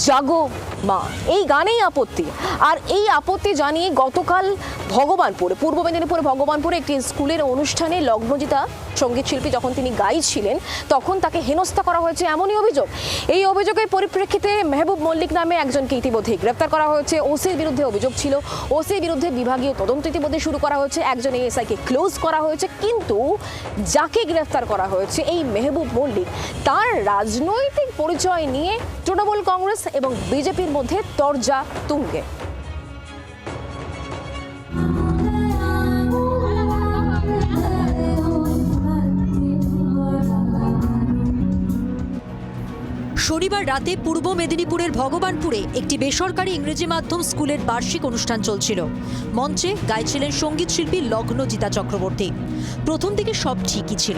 জাগো মা, এই গানেই আপত্তি। আর এই আপত্তি জানিয়ে গতকাল ভগবানপুরে, পূর্ব মেদিনীপুরে ভগবানপুরে একটি স্কুলের অনুষ্ঠানে লগ্নজিতা সঙ্গীত শিল্পী যখন তিনি গাইছিলেন তখন তাকে হেনস্থা করা হয়েছে, এমনই অভিযোগ। এই অভিযোগের পরিপ্রেক্ষিতে মেহবুব মল্লিক নামে একজনকে ইতিমধ্যে গ্রেফতার করা হয়েছে। ওসির বিরুদ্ধে অভিযোগ ছিল, ওসির বিরুদ্ধে বিভাগীয় তদন্ত ইতিমধ্যে শুরু করা হয়েছে, একজন এএসআইকে ক্লোজ করা হয়েছে। কিন্তু যাকে গ্রেফতার করা হয়েছে এই মেহবুব মল্লিক, তার রাজনৈতিক পরিচয় নিয়ে তৃণমূল কংগ্রেস এবং বিজেপির মধ্যে তরজা তুঙ্গে। শনিবার রাতে পূর্ব মেদিনীপুরের ভগবানপুরে একটি বেসরকারি ইংরেজি মাধ্যম স্কুলের বার্ষিক অনুষ্ঠান চলছিল। মঞ্চে গাইছিলেন সঙ্গীত শিল্পী লগ্নজিতা চক্রবর্তী। প্রথম দিকে সব ঠিকই ছিল,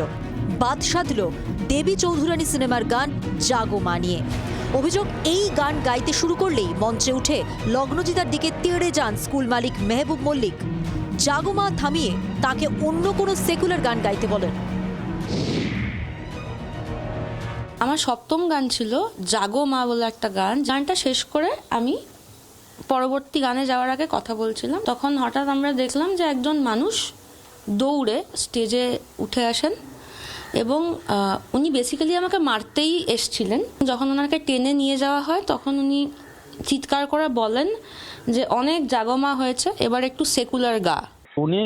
বাদ সাধল দেবী চৌধুরানী সিনেমার গান জাগো মা নিয়ে। অভিযোগ, এই গান গাইতে শুরু করলেই মঞ্চে উঠে লগ্নজিতার দিকে তেড়ে যান স্কুল মালিক মেহবুব মল্লিক। জাগো মা থামিয়ে তাকে অন্য কোনো সেকুলার গান গাইতে বলেন। আমার সপ্তম গান ছিল জাগো মা বলে একটা গান। গানটা শেষ করে আমি পরবর্তী গানে যাওয়ার আগে কথা বলছিলাম, তখন হঠাৎ আমরা দেখলাম যে একজন মানুষ দৌড়ে স্টেজে উঠে আসেন এবং উনি বেসিক্যালি আমাকে মারতেই এসছিলেন। যখন ওনাকে টেনে নিয়ে যাওয়া হয় তখন উনি চিৎকার করে বলেন যে অনেক জাগো মা হয়েছে, এবার একটু সেকুলার গা। উনি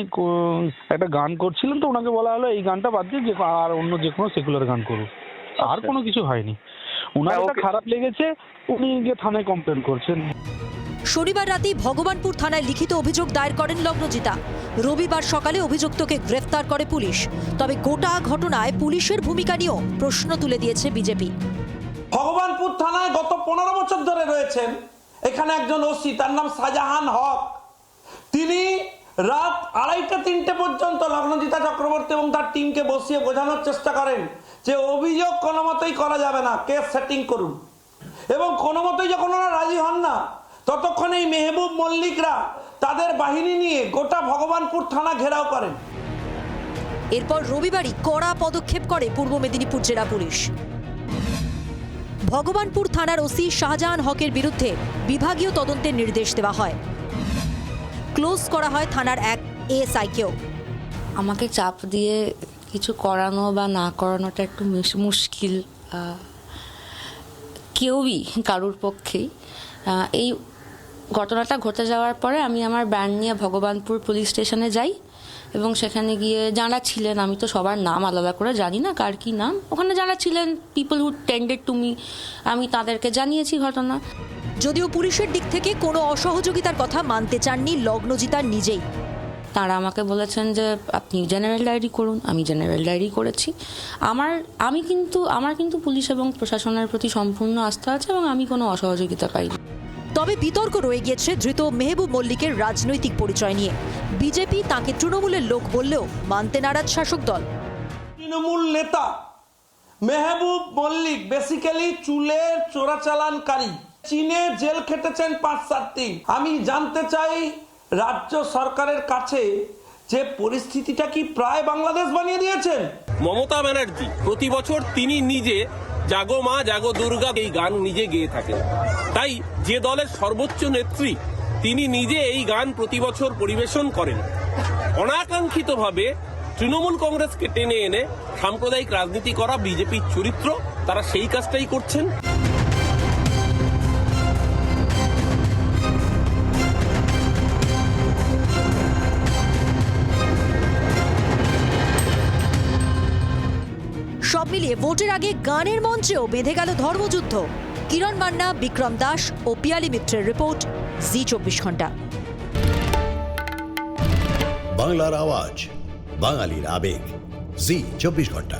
একটা গান করছিলেন, তো ওনাকে বলা হলো এই গানটা বাদ দিয়ে আর অন্য যে কোনো সেকুলার গান করুন। আর কোনো কিছু হয়নি, ওনার এটা খারাপ লেগেছে, উনি গিয়ে থানায় কমপ্লেন করছেন। শনিবার রাতেই ভগবানপুর থানায় লিখিত অভিযোগ দায়ের করেন লগ্নজিতা। রবিবার সকালে অভিযুক্তকে গ্রেফতার করে পুলিশ। তবে গোটা ঘটনায় পুলিশের ভূমিকা নিয়েও প্রশ্ন তুলে দিয়েছে বিজেপি। ভগবানপুর থানায় গত 15 বছর ধরে রয়েছেন এখানে একজন ওসি, তার নাম শাহজাহান হক। তিনি রাত 2:30-3টে পর্যন্ত লগ্নজিতা চক্রবর্তী এবং তার টিমকে বসিয়ে বোঝানোর চেষ্টা করেন যে অভিযোগ কোনো মতেই করা যাবে না, কেস সেটিং করুন। এবং কোনো মতেই যখন ওরা রাজি হন না, ততক্ষণ এই মেহবুব মল্লিকরা তাদের বাহিনী নিয়ে গোটা ভগবানপুর থানা ঘেরাও করেন। এরপর রবিবারই কড়া পদক্ষেপ করে পূর্ব মেদিনীপুর জেলা পুলিশ। ভগবানপুর থানার ওসি শাহজাহান হকের বিরুদ্ধে বিভাগীয় তদন্তের নির্দেশ দেওয়া হয়। ক্লোজ করা হয় থানার এক এএসআইকেও। আমাকে চাপ দিয়ে কিছু করানো বা না করানোটা একটু মুশকিল কেউই, কারুর পক্ষেই। এই ঘটনাটা ঘটে যাওয়ার পরে আমি আমার ব্যান্ড নিয়ে ভগবানপুর পুলিশ স্টেশনে যাই এবং সেখানে গিয়ে যারা ছিলেন, আমি তো সবার নাম আলাদা করে জানি না কার কি নাম, ওখানে যারা ছিলেন পিপল হু টেন্ডেড টু মি, আমি তাদেরকে জানিয়েছি ঘটনা। যদিও পুলিশের দিক থেকে কোনো অসহযোগিতার কথা মানতে চাননি লগ্নজিতা নিজেই। তারা আমাকে বলেছেন যে আপনি জেনারেল ডায়েরি করুন। আমি জেনারেল ডায়েরি করেছি। আমার কিন্তু পুলিশ এবং প্রশাসনের প্রতি সম্পূর্ণ আস্থা আছে এবং আমি কোনো অসহযোগিতা পাইনি। তবে বিতর্ক রয়ে গিয়েছে ধৃত মেহবুব মল্লিকের রাজনৈতিক পরিচয় নিয়ে। বিজেপি তাকে তৃণমূলের লোক বললেও মানতে নারাজ শাসক দল। তৃণমূল নেতা মেহবুব মল্লিক বেসিক্যালি চুলের চোরাচালানকারী, চীনে জেল খেটেছেন 5-7 দিন। আমি জানতে চাই রাজ্য সরকারের কাছে যে পরিস্থিতিটা কি প্রায় বাংলাদেশ বানিয়ে দিয়েছেন মমতা ব্যানার্জি। প্রতি বছর তিনি নিজে জাগো মা জাগো দুর্গা এই গান নিজে গেয়ে থাকেন। তাই যে দলের সর্বোচ্চ নেত্রী তিনি নিজে এই গান প্রতি বছর পরিবেশন করেন। অনাকাঙ্ক্ষিতভাবে তৃণমূল কংগ্রেসকে টেনে এনে সাম্প্রদায়িক রাজনীতি করা বিজেপির চরিত্র, তারা সেই কাজটাই করছেন। সব মিলিয়ে ভোটের আগে গানের মঞ্চেও বেঁধে গেল ধর্মযুদ্ধ। কিরণ মান্না, বিক্রম দাস ও পিয়ালি মিত্রের রিপোর্ট, জি24 ঘন্টা। বাংলার আওয়াজ, বাঙালির আবেগ, জি24 ঘন্টা।